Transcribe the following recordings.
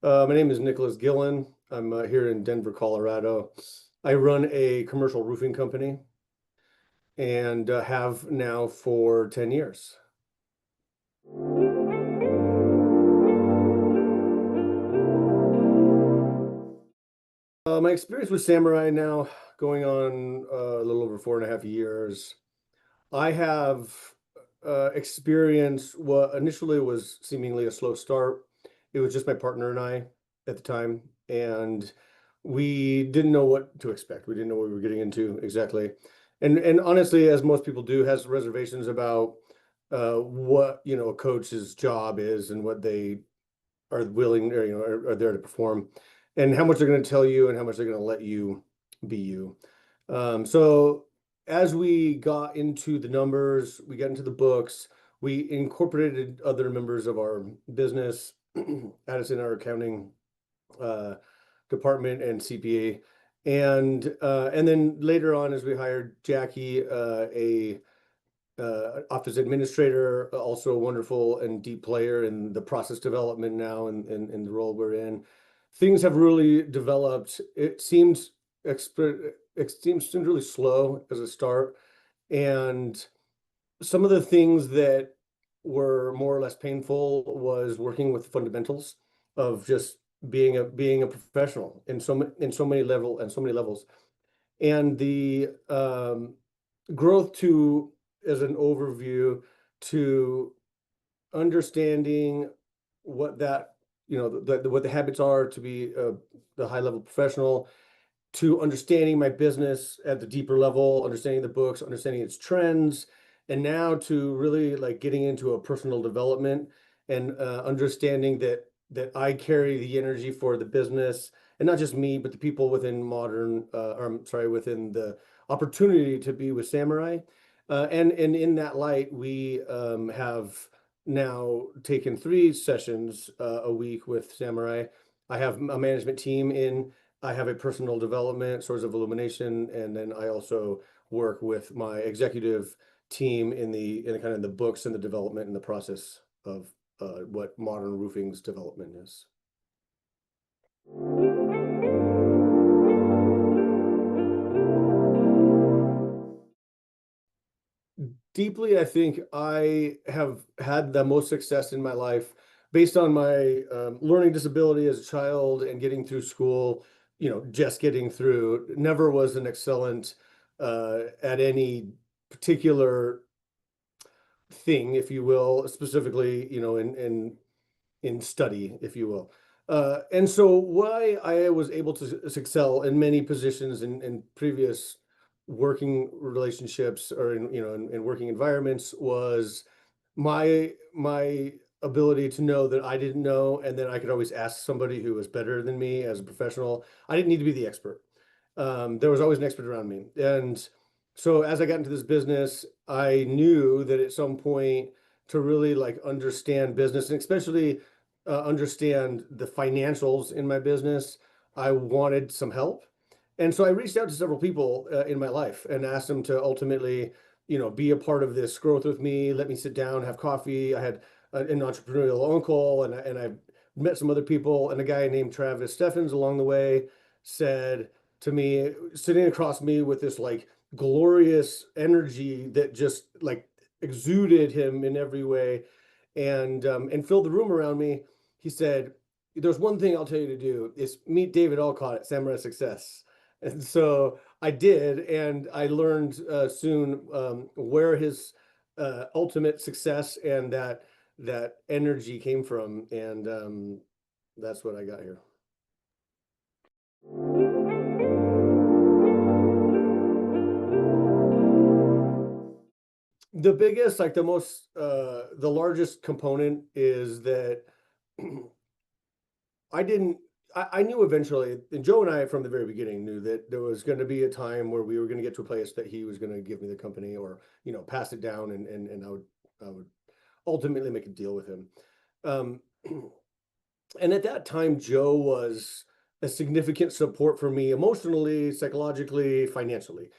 My name is Nic Gillan. I'm here in Denver, Colorado. I run a commercial roofing company and have now for 10 years. My experience with Samurai now going on a little over 4.5 years. I have experienced what initially was seemingly a slow start. It was just my partner and I at the time, and we didn't know what to expect. We didn't know what we were getting into exactly. And honestly, as most people do, has reservations about what a coach's job is and what they are willing or are there to perform, and how much they're going to tell you and how much they're going to let you be you. So as we got into the numbers, we got into the books, we incorporated other members of our business, added in our accounting department and CPA. And then later on, as we hired Jackie, a office administrator, also a wonderful and deep player in the process development now in the role we're in. Things have really developed. It seems really slow as a start. And some of the things that were more or less painful was working with the fundamentals of just being a professional in so many levels. And the growth to, as an overview, to understanding what that, what the habits are to be the high level professional, to understanding my business at the deeper level, understanding the books, understanding its trends, and now to really like getting into a personal development and understanding that I carry the energy for the business, and not just me, but the people within within the opportunity to be with Samurai. And in that light, we have now taken 3 sessions a week with Samurai. I have a management team I have a personal development, Swords of Illumination, and then I also work with my executive team in kind of the books and the development and the process of what modern roofing's development is. Deeply, I think I have had the most success in my life based on my learning disability as a child and getting through school, just getting through. Never was an excellent at any particular thing, if you will, specifically, in study, if you will. And so why I was able to excel in many positions in previous working relationships or in working environments was my ability to know that I didn't know, and then I could always ask somebody who was better than me as a professional. I didn't need to be the expert. There was always an expert around me. And so as I got into this business, I knew that at some point, to really like understand business and especially understand the financials in my business, I wanted some help. And so I reached out to several people in my life and asked them to ultimately, be a part of this growth with me. Let me sit down, have coffee. I had an entrepreneurial uncle, and I met some other people. And a guy named Travis Steffens along the way said to me, sitting across me with this like glorious energy that just like exuded him in every way, and filled the room around me. He said, "There's one thing I'll tell you to do is meet David Alcott at Samurai Success." And so I did, and I learned soon where his ultimate success and that energy came from, and that's what I got here. The biggest, like the largest component is that I knew eventually, and Joe and I from the very beginning knew that there was going to be a time where we were going to get to a place that he was going to give me the company or, pass it down, and I would ultimately make a deal with him. And at that time, Joe was a significant support for me emotionally, psychologically, financially.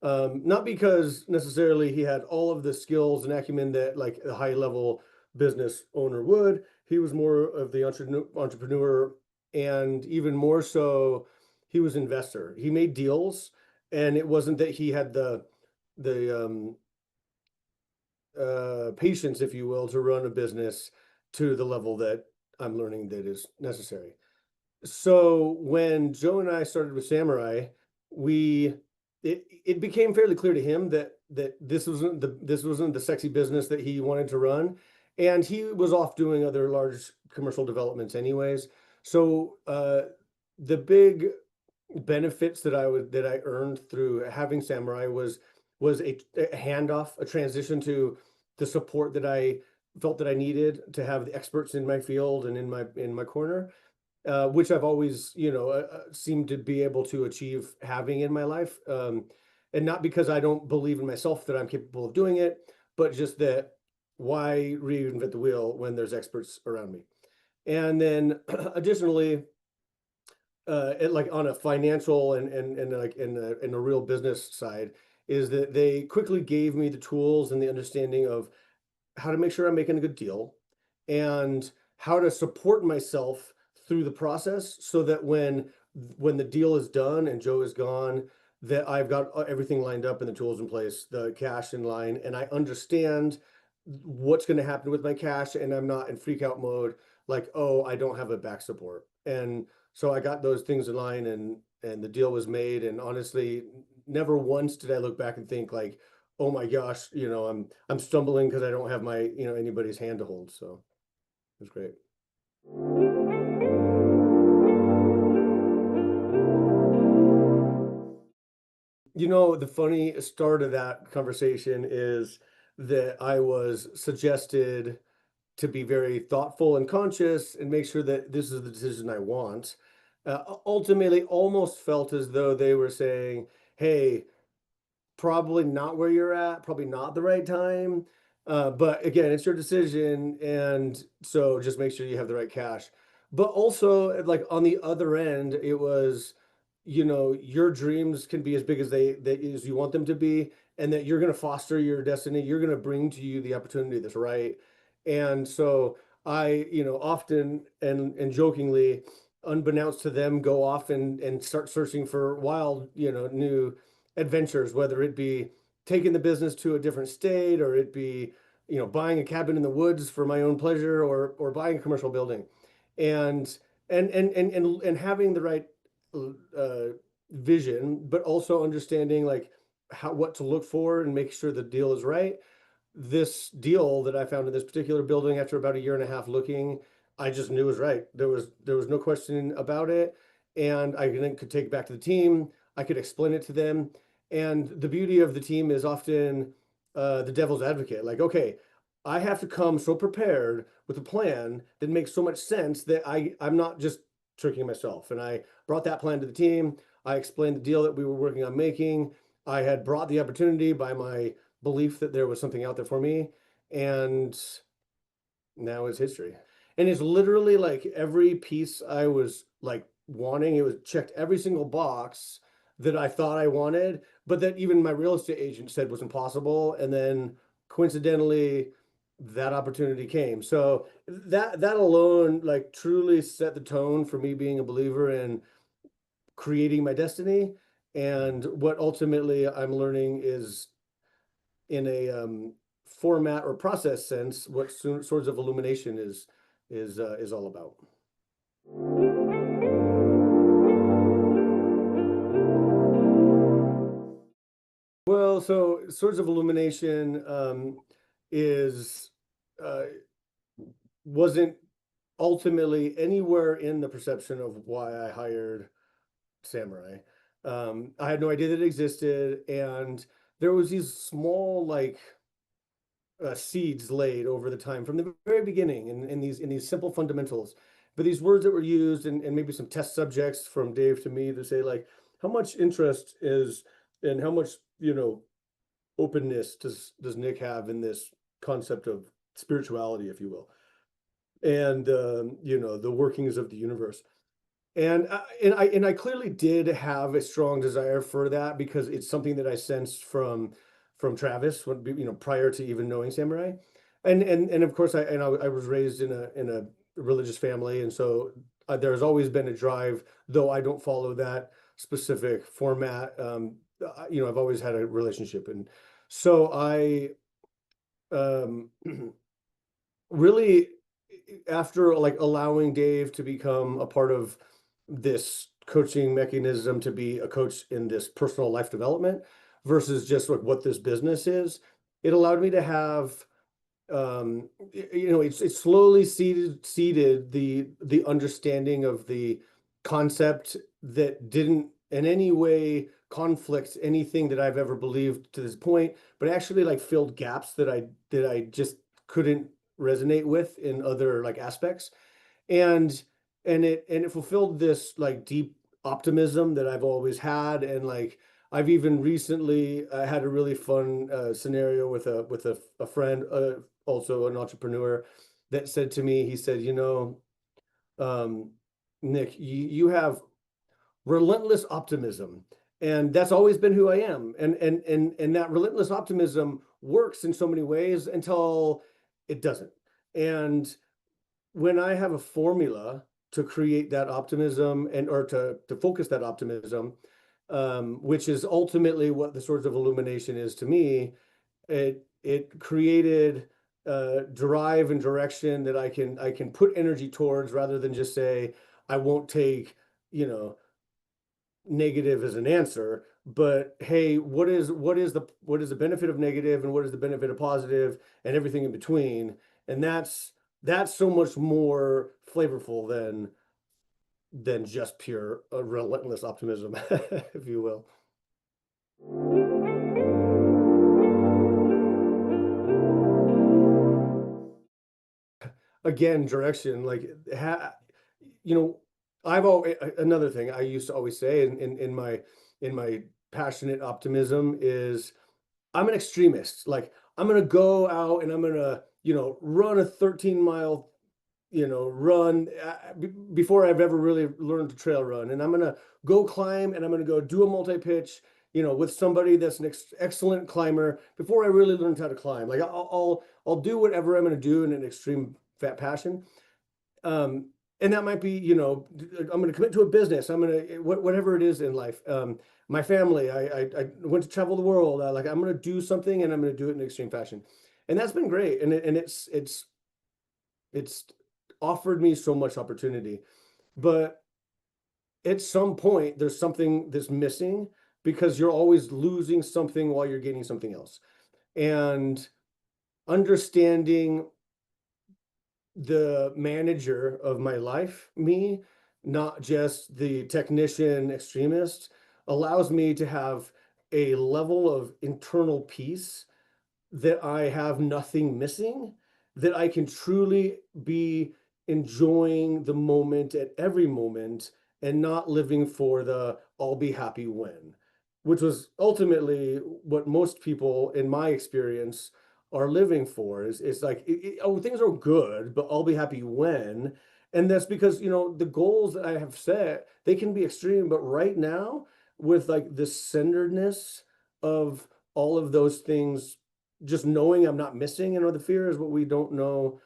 Not because necessarily he had all of the skills and acumen that like a high level business owner would. He was more of the entrepreneur and even more so, he was an investor. He made deals, and it wasn't that he had the patience, if you will, to run a business to the level that I'm learning that is necessary. So when Joe and I started with Samurai, we it became fairly clear to him that this wasn't the sexy business that he wanted to run, and he was off doing other large commercial developments anyways. So the big benefits that I earned through having Samurai was a handoff, a transition to the support that I felt that I needed to have the experts in my field and in my corner, which I've always, seemed to be able to achieve having in my life. And not because I don't believe in myself that I'm capable of doing it, but just that why reinvent the wheel when there's experts around me? And then additionally, like on a financial and like in a real business side, is that they quickly gave me the tools and the understanding of how to make sure I'm making a good deal and how to support myself through the process so that when the deal is done and Joe is gone, that I've got everything lined up and the tools in place, the cash in line, and I understand what's going to happen with my cash, and I'm not in freak out mode like, oh, I don't have a back support. And so I got those things in line, and the deal was made, and honestly, never once did I look back and think like, oh my gosh, I'm stumbling because I don't have my, anybody's hand to hold. So it was great. The funny start of that conversation is that I was suggested to be very thoughtful and conscious and make sure that this is the decision I want. Ultimately, almost felt as though they were saying, hey, probably not where you're at, probably not the right time. But again, it's your decision. And so just make sure you have the right cash. But also, like on the other end, it was, your dreams can be as big as you want them to be, and that you're going to foster your destiny. You're going to bring to you the opportunity that's right. And so I, often and jokingly, unbeknownst to them, go off and start searching for wild, new adventures, whether it be taking the business to a different state, or it be, buying a cabin in the woods for my own pleasure, or buying a commercial building, and and having the right uh, vision, but also understanding like what to look for and make sure the deal is right. This deal that I found in this particular building, after about a year and a half looking, I just knew was right. There was no question about it, and I then could take it back to the team. I could explain it to them, and the beauty of the team is often the devil's advocate. Like, okay, I have to come so prepared with a plan that makes so much sense that I'm not just tricking myself. And I brought that plan to the team. I explained the deal that we were working on making. I had brought the opportunity by my belief that there was something out there for me, and now it's history. And it's literally like every piece I was like wanting, it was checked every single box that I thought I wanted, but that even my real estate agent said was impossible. And then coincidentally, that opportunity came. So that alone like truly set the tone for me being a believer in creating my destiny. And what ultimately I'm learning is in a format or process sense, what Swords of Illumination is all about. Well, so Swords of Illumination is uh, wasn't ultimately anywhere in the perception of why I hired Samurai. I had no idea that it existed, and there was these small like seeds laid over the time from the very beginning in these simple fundamentals, but these words that were used, and maybe some test subjects from Dave to me to say like how much interest is and how much openness does Nic have in this concept of spirituality, if you will, and the workings of the universe. And I clearly did have a strong desire for that because it's something that I sensed from Travis when prior to even knowing Samurai, and of course I was raised in a religious family, and so there's always been a drive, though I don't follow that specific format. I've always had a relationship, and so I um, really, after like allowing Dave to become a part of this coaching mechanism, to be a coach in this personal life development versus just like what this business is, it allowed me to have it's slowly seeded the understanding of the concept that didn't in any way conflict anything that I've ever believed to this point, but actually like filled gaps that I just couldn't resonate with in other like aspects. And it fulfilled this like deep optimism that I've always had. And like I've even recently had a really fun scenario with a friend, also an entrepreneur, that said to me, he said, um, Nick, you have relentless optimism, and that's always been who I am. And that relentless optimism works in so many ways until it doesn't. And when I have a formula to create that optimism and or to focus that optimism, which is ultimately what the Swords of Illumination is to me, it created drive and direction that I can put energy towards, rather than just say I won't take, negative as an answer, but hey, what is the benefit of negative and what is the benefit of positive and everything in between? And that's so much more flavorful than just pure relentless optimism, if you will. Again, direction, like you know, I've always another thing I used to always say in my passionate optimism is I'm an extremist. Like I'm gonna go out and I'm gonna, run a 13-mile, run before I've ever really learned to trail run. And I'm gonna go climb and I'm gonna go do a multi-pitch, with somebody that's an excellent climber before I really learned how to climb. Like I'll do whatever I'm gonna do in an extreme fat passion. And that might be, I'm going to commit to a business. I'm going to, whatever it is in life. My family, I went to travel the world. Like I'm going to do something and I'm going to do it in extreme fashion. And that's been great. And it's offered me so much opportunity, but at some point there's something that's missing, because you're always losing something while you're gaining something else. And understanding the manager of my life, me, not just the technician extremist, allows me to have a level of internal peace that I have nothing missing, that I can truly be enjoying the moment at every moment and not living for the I'll be happy when, which was ultimately what most people in my experience are living for. Is like, oh, things are good, but I'll be happy when. And that's because, the goals that I have set, they can be extreme, but right now, with like the centeredness of all of those things, just knowing I'm not missing, the fear is what we don't know,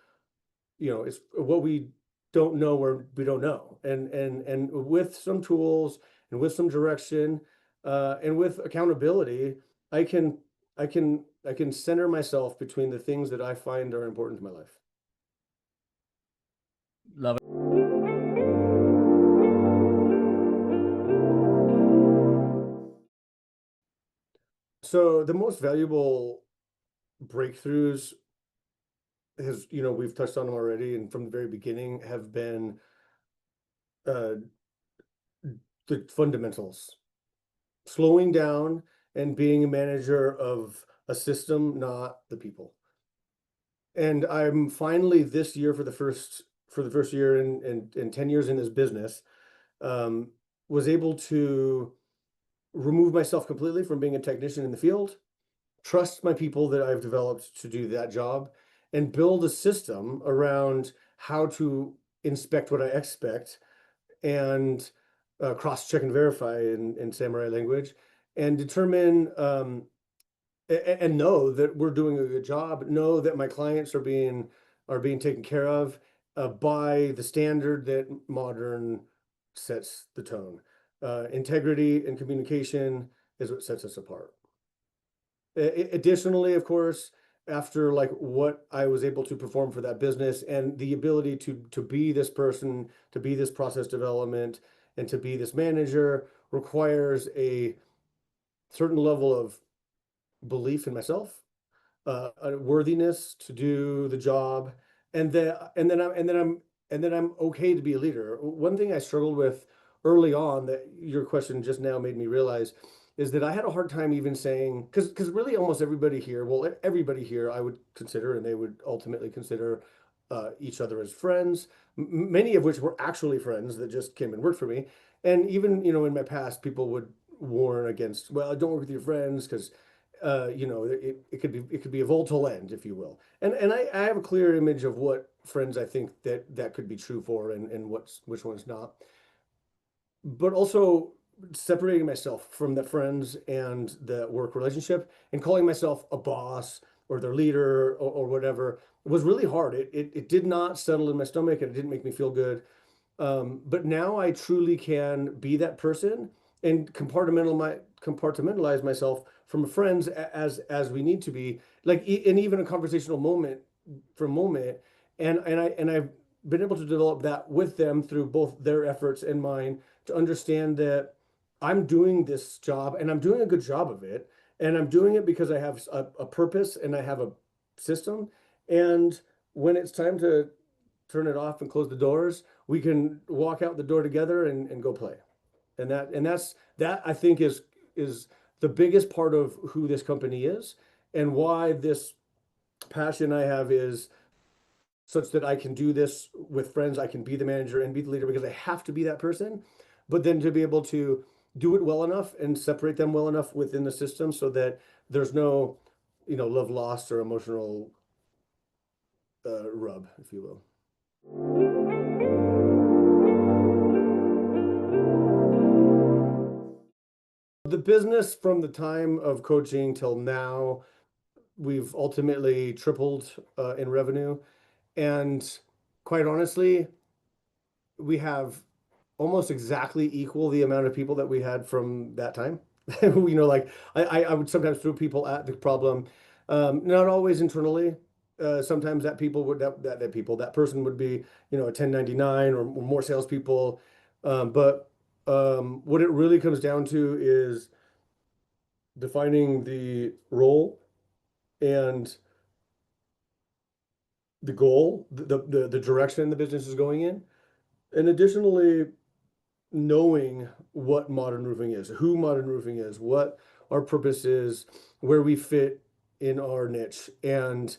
it's what we don't know where we don't know. And with some tools and with some direction, and with accountability, I can I can center myself between the things that I find are important to my life. Love it. So the most valuable breakthroughs we've touched on them already, and from the very beginning have been uh, the fundamentals, slowing down and being a manager of a system, not the people. And I'm finally this year, for the first year in 10 years in this business, um, was able to remove myself completely from being a technician in the field, trust my people that I've developed to do that job, and build a system around how to inspect what I expect, and cross check and verify in samurai language, and determine, and know that we're doing a good job, know that my clients are being taken care of, by the standard that modern sets the tone. Integrity and communication is what sets us apart. Additionally, of course, after like what I was able to perform for that business and the ability to be this person, to be this process development, and to be this manager requires a certain level of belief in myself, a worthiness to do the job, and then I'm okay to be a leader. One thing I struggled with early on that your question just now made me realize is that I had a hard time even saying, because really almost everybody here, well, everybody here I would consider, and they would ultimately consider each other as friends, many of which were actually friends that just came and worked for me. And even, in my past, people would warn against, well, don't work with your friends because it could be a volatile end, if you will. And I have a clear image of what friends I think that could be true for, and which one's not. But also separating myself from the friends and the work relationship and calling myself a boss or their leader or whatever was really hard. It did not settle in my stomach, and it didn't make me feel good. But now I truly can be that person and compartmentalize myself from friends as we need to be, like and even a conversational moment for a moment, and I've been able to develop that with them through both their efforts and mine to understand that I'm doing this job and I'm doing a good job of it, and I'm doing it because I have a purpose and I have a system, and when it's time to turn it off and close the doors, we can walk out the door together and go play. And that I think is the biggest part of who this company is and why this passion I have is such that I can do this with friends. I can be the manager and be the leader because I have to be that person, but then to be able to do it well enough and separate them well enough within the system so that there's no, love lost or emotional rub, if you will. The business from the time of coaching till now, we've ultimately tripled in revenue. And quite honestly, we have almost exactly equal the amount of people that we had from that time. Like I would sometimes throw people at the problem, not always internally. Sometimes that person would be, a 1099 or more salespeople. But what it really comes down to is defining the role and the goal, the direction the business is going in, and additionally knowing what modern roofing is, who modern roofing is, what our purpose is, where we fit in our niche. And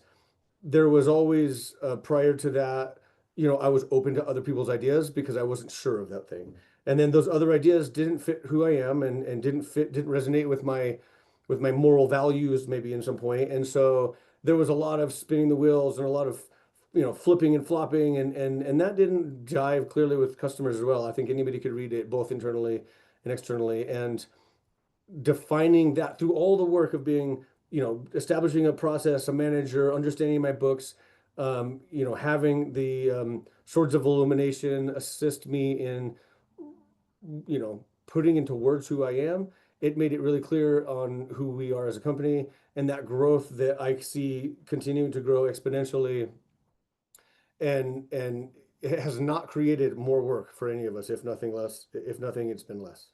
there was always prior to that, I was open to other people's ideas because I wasn't sure of that thing. And then those other ideas didn't fit who I am and didn't resonate with my moral values maybe in some point. And so there was a lot of spinning the wheels and a lot of flipping and flopping, and that didn't jive clearly with customers as well. I think anybody could read it both internally and externally, and defining that through all the work of being, establishing a process, a manager, understanding my books, having the Swords of Illumination assist me in, putting into words who I am. It made it really clear on who we are as a company and that growth that I see continuing to grow exponentially, and it has not created more work for any of us, if nothing less. If nothing, it's been less.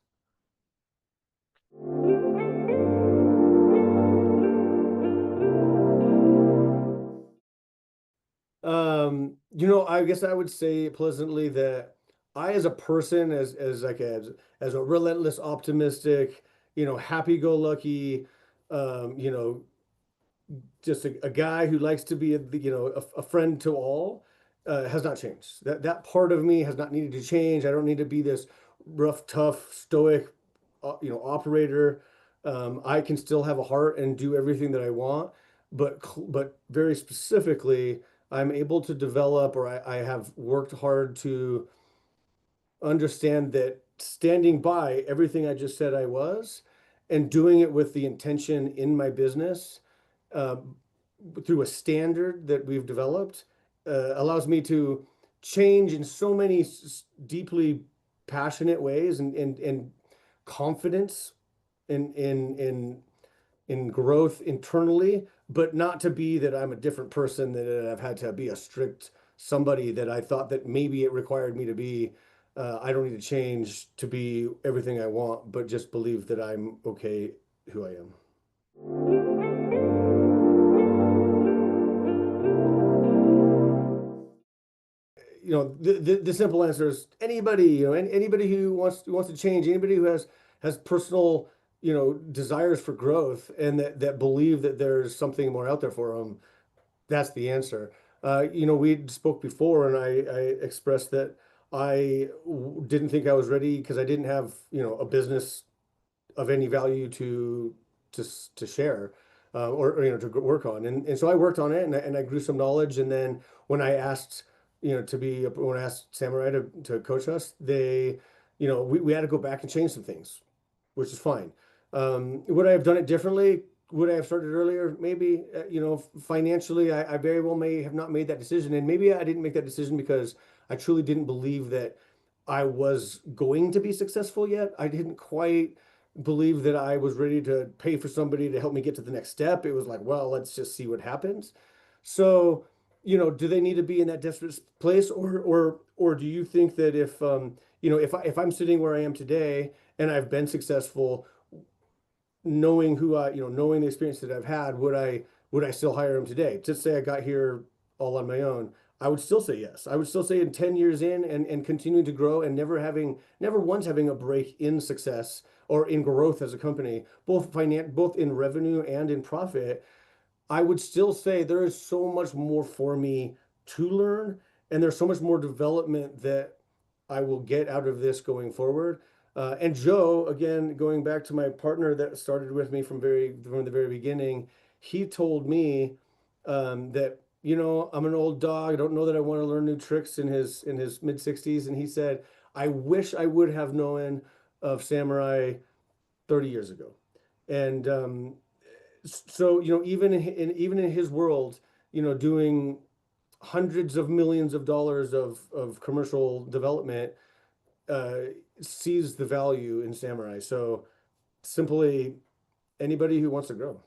I guess I would say pleasantly that I, as a person, as a relentless, optimistic, happy-go-lucky, um, you know, just a guy who likes to be a friend to all, has not changed. That part of me has not needed to change. I don't need to be this rough, tough, stoic, operator. I can still have a heart and do everything that I want, but very specifically, I'm able to develop, or I have worked hard to understand that standing by everything I just said I was, and doing it with the intention in my business, uh, through a standard that we've developed, allows me to change in so many deeply passionate ways, and confidence in growth internally, but not to be that I'm a different person, that I've had to be a strict somebody that I thought that maybe it required me to be. I don't need to change to be everything I want, but just believe that I'm okay who I am. The simple answer is anybody, anybody who wants to change, anybody who has personal, desires for growth, and that believe that there's something more out there for them. That's the answer. We spoke before, and I expressed that didn't think I was ready because I didn't have, a business of any value to to share, or to work on, and so I worked on it, and I grew some knowledge, and then when I asked when I asked Samurai to coach us, we had to go back and change some things, which is fine. Would I have done it differently? Would I have started earlier? Maybe, financially, I very well may have not made that decision. And maybe I didn't make that decision because I truly didn't believe that I was going to be successful yet. I didn't quite believe that I was ready to pay for somebody to help me get to the next step. It was like, well, let's just see what happens. So, do they need to be in that desperate place, or do you think that if I'm sitting where I am today and I've been successful, knowing knowing the experience that I've had, would I still hire him today? Just say I got here all on my own. I would still say yes. I would still say in 10 years in, and continuing to grow, and never once having a break in success or in growth as a company, both in revenue and in profit, I would still say there is so much more for me to learn, and there's so much more development that I will get out of this going forward. And Joe, again, going back to my partner that started with me from the very beginning, he told me that I'm an old dog. I don't know that I want to learn new tricks in his mid 60s, and he said, "I wish I would have known of Samurai 30 years ago." And so even in his world, doing hundreds of millions of dollars of commercial development, uh, sees the value in Samurai. So simply, anybody who wants to grow.